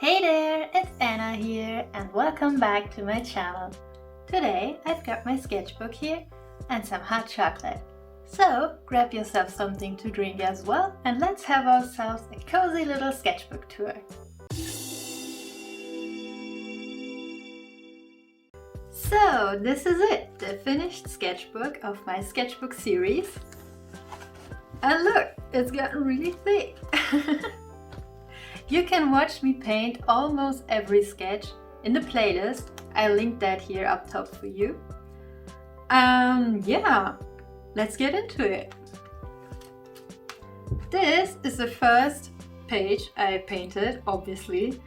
Hey there, it's Anna here and welcome back to my channel. Today I've got my sketchbook here and some hot chocolate. So grab yourself something to drink as well and let's have ourselves a cozy little sketchbook tour. So this is it, the finished sketchbook of my sketchbook series. And look, it's gotten really thick. You can watch me paint almost every sketch in the playlist. I'll link that here up top for you. Yeah, let's get into it. This is the first page I painted, obviously.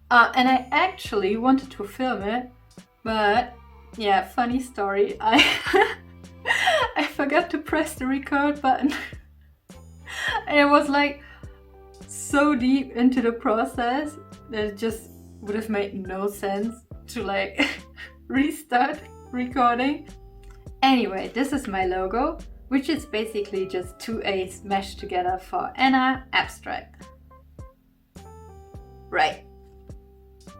And I actually wanted to film it, but yeah, funny story. I forgot to press the record button. And it was like so deep into the process that it just would have made no sense to like restart recording. Anyway, this is my logo, which is basically just two A's meshed together for Anna Abstrakt. Right.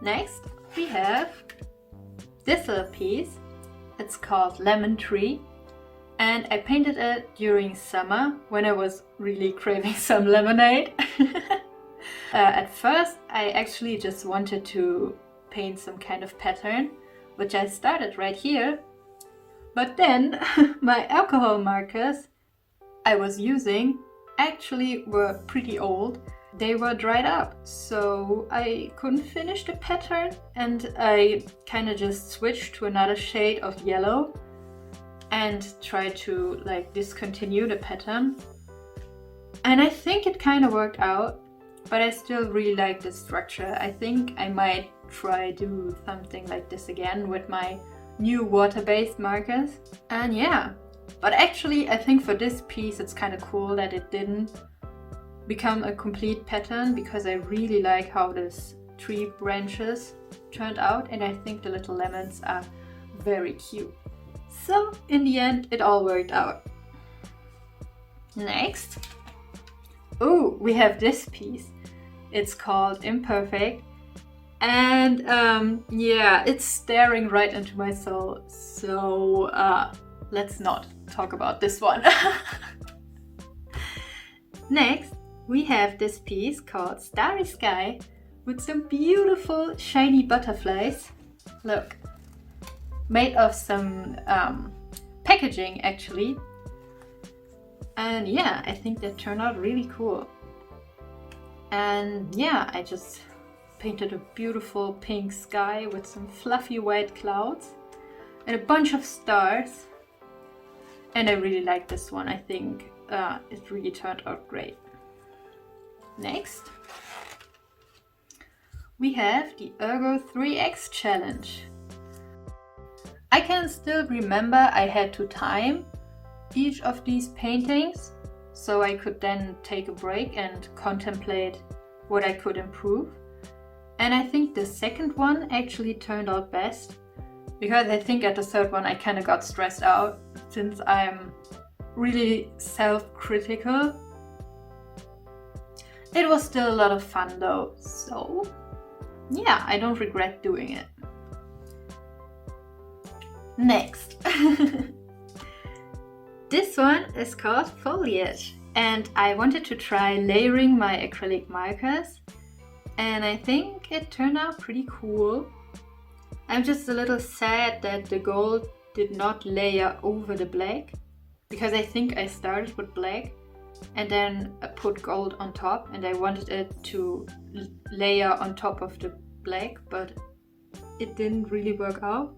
Next, we have this little piece. It's called Lemon Tree. And I painted it during summer when I was really craving some lemonade. At first, I actually just wanted to paint some kind of pattern, which I started right here. But then my alcohol markers I was using actually were pretty old. They were dried up, so I couldn't finish the pattern and I kind of just switched to another shade of yellow and try to like discontinue the pattern. And I think it kind of worked out, but I still really like the structure. I think I might try do something like this again with my new water-based markers. And yeah, but actually I think for this piece it's kind of cool that it didn't become a complete pattern because I really like how this tree branches turned out and I think the little lemons are very cute. So in the end, it all worked out. Next, we have this piece. It's called Imperfect. And yeah, it's staring right into my soul. So let's not talk about this one. Next, we have this piece called Starry Sky with some beautiful shiny butterflies. Look. Made of some packaging actually, and yeah, I think that turned out really cool. And yeah, I just painted a beautiful pink sky with some fluffy white clouds and a bunch of stars, and I really like this one. I think it really turned out great. Next, we have the Ergo 3X challenge. I can still remember I had to time each of these paintings so I could then take a break and contemplate what I could improve. And I think the second one actually turned out best because I think at the third one I kind of got stressed out since I'm really self-critical. It was still a lot of fun though, so yeah, I don't regret doing it. Next, this one is called Foliage and I wanted to try layering my acrylic markers and I think it turned out pretty cool. I'm just a little sad that the gold did not layer over the black because I think I started with black and then I put gold on top and I wanted it to layer on top of the black, but it didn't really work out.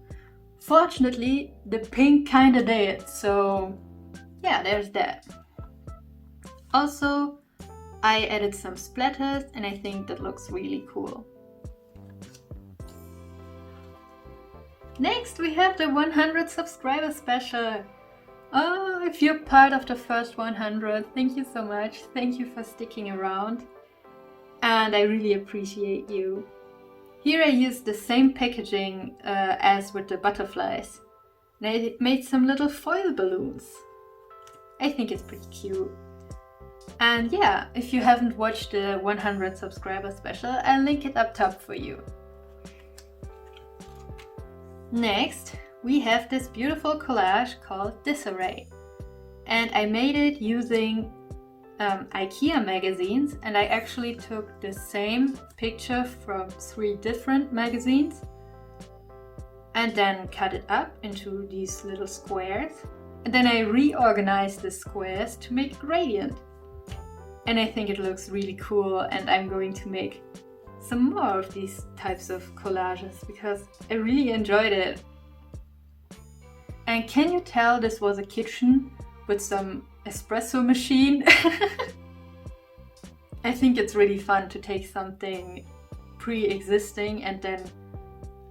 Fortunately, the pink kinda did, so yeah, there's that. Also, I added some splatters and I think that looks really cool. Next, we have the 100 subscriber special. Oh, if you're part of the first 100, thank you so much. Thank you for sticking around. And I really appreciate you. Here I used the same packaging as with the butterflies. And I made some little foil balloons. I think it's pretty cute. And yeah, if you haven't watched the 100 subscriber special, I'll link it up top for you. Next, we have this beautiful collage called Disarray. And I made it using IKEA magazines, and I actually took the same picture from 3 different magazines and then cut it up into these little squares. And then I reorganized the squares to make a gradient. And I think it looks really cool, and I'm going to make some more of these types of collages because I really enjoyed it. And can you tell this was a kitchen with some espresso machine? I think it's really fun to take something pre-existing and then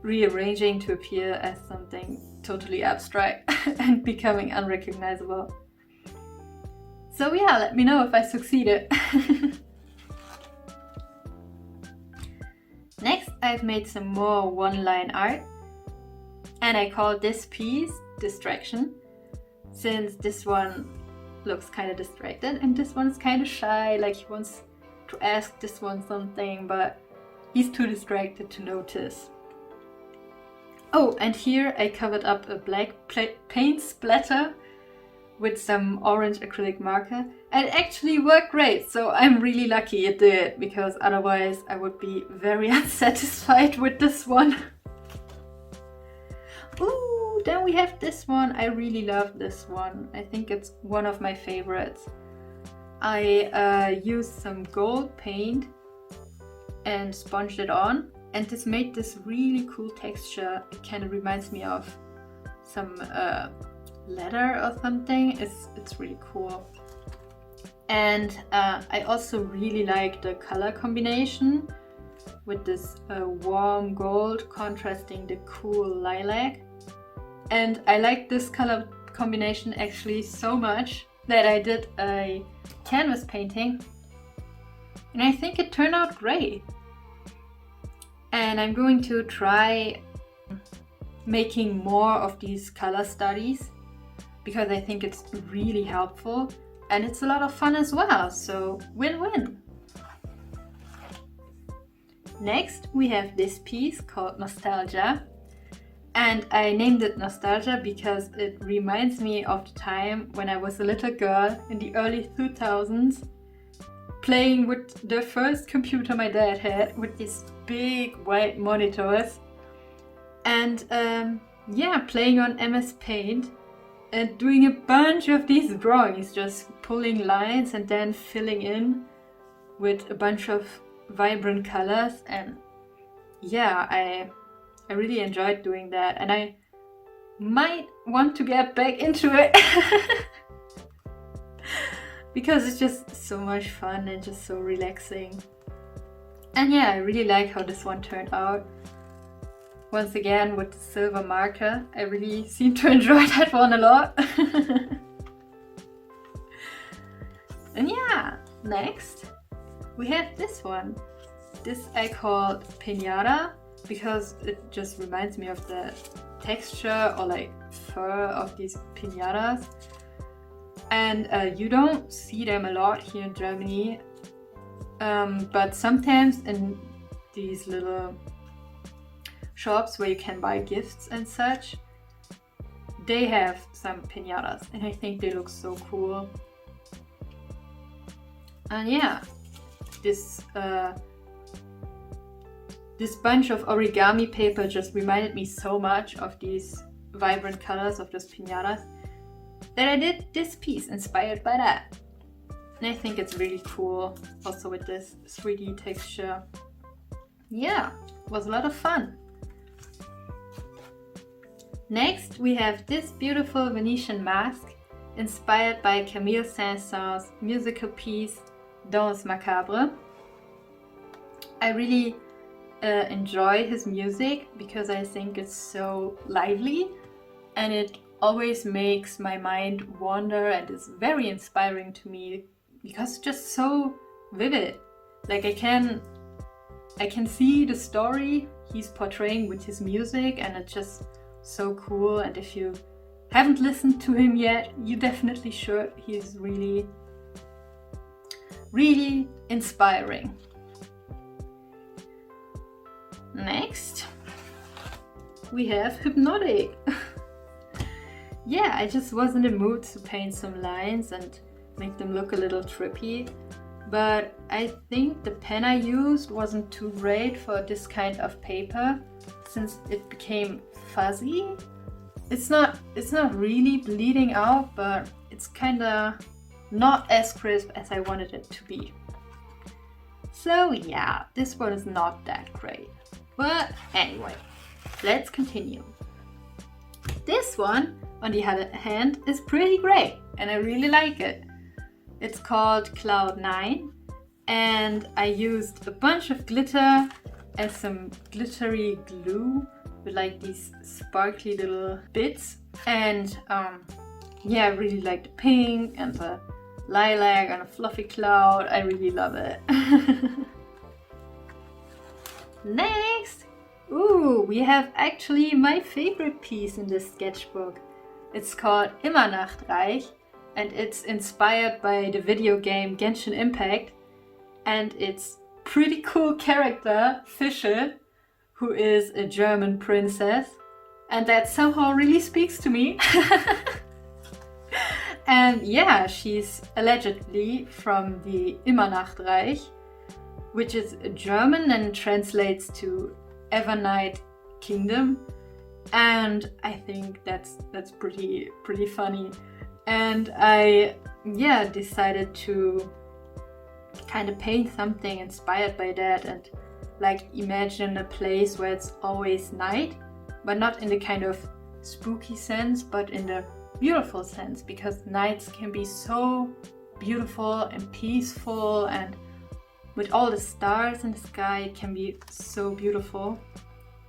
rearranging to appear as something totally abstract and becoming unrecognizable. So yeah, let me know if I succeeded. Next, I've made some more one-line art, and I call this piece Distraction, since this one looks kind of distracted and this one's kind of shy, like he wants to ask this one something, but he's too distracted to notice. Oh, and here I covered up a black paint splatter with some orange acrylic marker, and it actually worked great, so I'm really lucky it did, because otherwise I would be very unsatisfied with this one. Ooh, then we have this one. I really love this one. I think it's one of my favorites. I used some gold paint and sponged it on, and this made this really cool texture. It kind of reminds me of some leather or something. It's really cool. And I also really like the color combination with this warm gold contrasting the cool lilac. And I like this color combination actually so much that I did a canvas painting, and I think it turned out great. And I'm going to try making more of these color studies because I think it's really helpful and it's a lot of fun as well, so win-win. Next, we have this piece called Nostalgia, and I named it Nostalgia because it reminds me of the time when I was a little girl in the early 2000s, playing with the first computer my dad had with these big white monitors, and playing on MS Paint and doing a bunch of these drawings, just pulling lines and then filling in with a bunch of vibrant colors. And yeah, I really enjoyed doing that, and I might want to get back into it because it's just so much fun and just so relaxing. And yeah, I really like how this one turned out. Once again, with the silver marker, I really seem to enjoy that one a lot. And yeah, next we have this one. This I called Piñata because it just reminds me of the texture or like fur of these piñatas. And you don't see them a lot here in Germany, but sometimes in these little shops where you can buy gifts and such, they have some piñatas, and I think they look so cool. And yeah, this bunch of origami paper just reminded me so much of these vibrant colors of those piñatas that I did this piece inspired by that. And I think it's really cool, also with this 3D texture. Yeah, it was a lot of fun. Next, we have this beautiful Venetian mask inspired by Camille Saint-Saëns' musical piece Danse Macabre. I really enjoy his music because I think it's so lively and it always makes my mind wander, and is very inspiring to me because it's just so vivid. Like I can see the story he's portraying with his music, and it's just so cool. And if you haven't listened to him yet, you definitely should. He's really really inspiring. Next, we have Hypnotic. Yeah, I just was in the mood to paint some lines and make them look a little trippy, but I think the pen I used wasn't too great for this kind of paper since it became fuzzy. It's not really bleeding out, but it's kinda not as crisp as I wanted it to be. So yeah, this one is not that great. But anyway, let's continue. This one, on the other hand, is pretty great and I really like it. It's called Cloud 9 and I used a bunch of glitter and some glittery glue with like these sparkly little bits. And yeah, I really like the pink and the lilac and a fluffy cloud. I really love it. Next! Ooh, we have actually my favorite piece in this sketchbook. It's called Immer Nachtreich and it's inspired by the video game Genshin Impact and its pretty cool character, Fische, who is a German princess, and that somehow really speaks to me. And yeah, she's allegedly from the Immer Nachtreich, which is German and translates to Evernight Kingdom, and I think that's pretty funny. And I decided to kind of paint something inspired by that and like imagine a place where it's always night, but not in the kind of spooky sense, but in the beautiful sense, because nights can be so beautiful and peaceful, and with all the stars in the sky it can be so beautiful.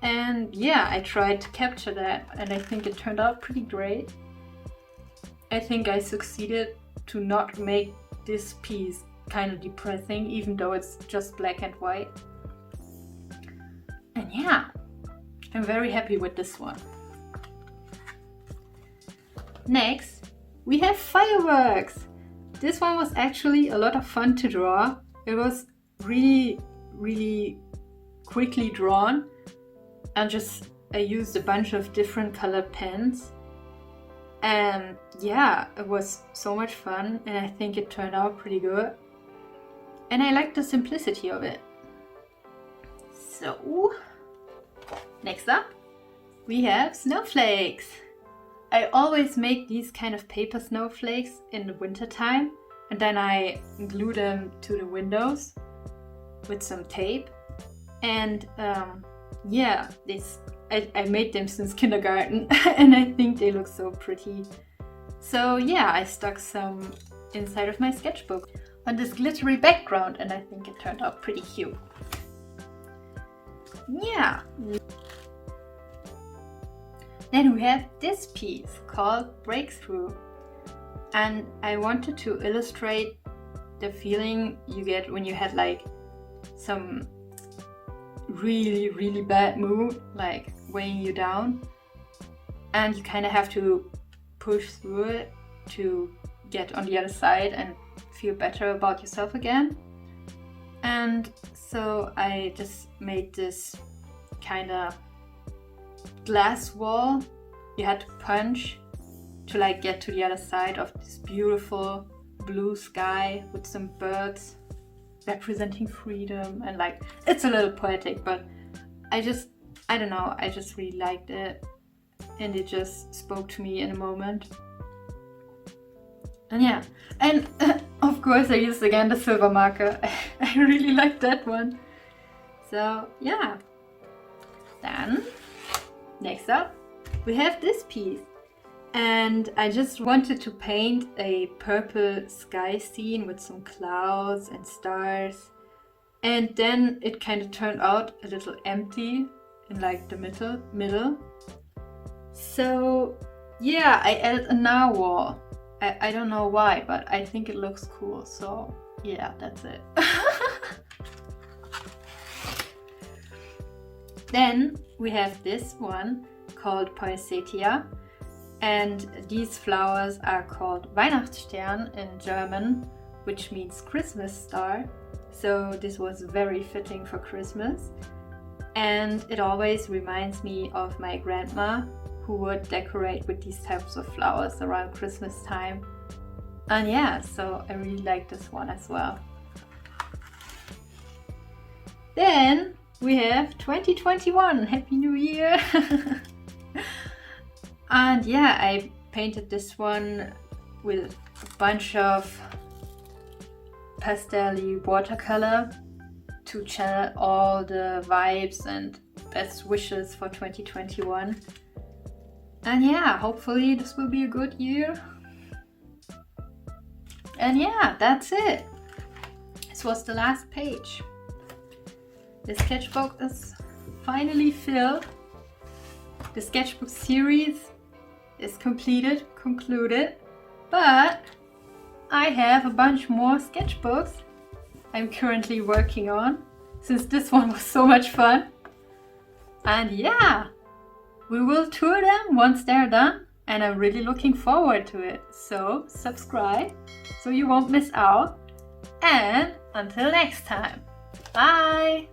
And yeah, I tried to capture that and I think it turned out pretty great. I think I succeeded to not make this piece kind of depressing, even though it's just black and white. And yeah, I'm very happy with this one. Next, we have fireworks. This one was actually a lot of fun to draw. It was really quickly drawn, and I used a bunch of different colored pens. And yeah, it was so much fun and I think it turned out pretty good. And I like the simplicity of it. So, next up, we have snowflakes. I always make these kind of paper snowflakes in the winter time and then I glue them to the windows with some tape. And yeah, I made them since kindergarten and I think they look so pretty. So yeah, I stuck some inside of my sketchbook on this glittery background and I think it turned out pretty cute. Yeah. Then we have this piece called Breakthrough, and I wanted to illustrate the feeling you get when you had like some really bad mood like weighing you down and you kind of have to push through it to get on the other side and feel better about yourself again. And so I just made this kind of glass wall you had to punch to like get to the other side of this beautiful blue sky with some birds representing freedom, and like it's a little poetic, but I don't know, I just really liked it and it just spoke to me in a moment. And yeah, and of course I used again the silver marker. I really like that one. So yeah. Then next up we have this piece, and I just wanted to paint a purple sky scene with some clouds and stars, and then it kind of turned out a little empty in like the middle. So yeah, I added a narwhal. I don't know why, but I think it looks cool, so yeah, that's it. Then we have this one called Poinsettia, and these flowers are called Weihnachtsstern in German, which means Christmas star. So this was very fitting for Christmas. And it always reminds me of my grandma, who would decorate with these types of flowers around Christmas time. And yeah, so I really like this one as well. Then we have 2021, Happy New Year! And yeah, I painted this one with a bunch of pastel-y watercolor to channel all the vibes and best wishes for 2021. And yeah, hopefully this will be a good year. And yeah, that's it. This was the last page. The sketchbook is finally filled. The sketchbook series is concluded, but I have a bunch more sketchbooks I'm currently working on, since this one was so much fun. And yeah, we will tour them once they're done, and I'm really looking forward to it. So subscribe so you won't miss out, and until next time, bye!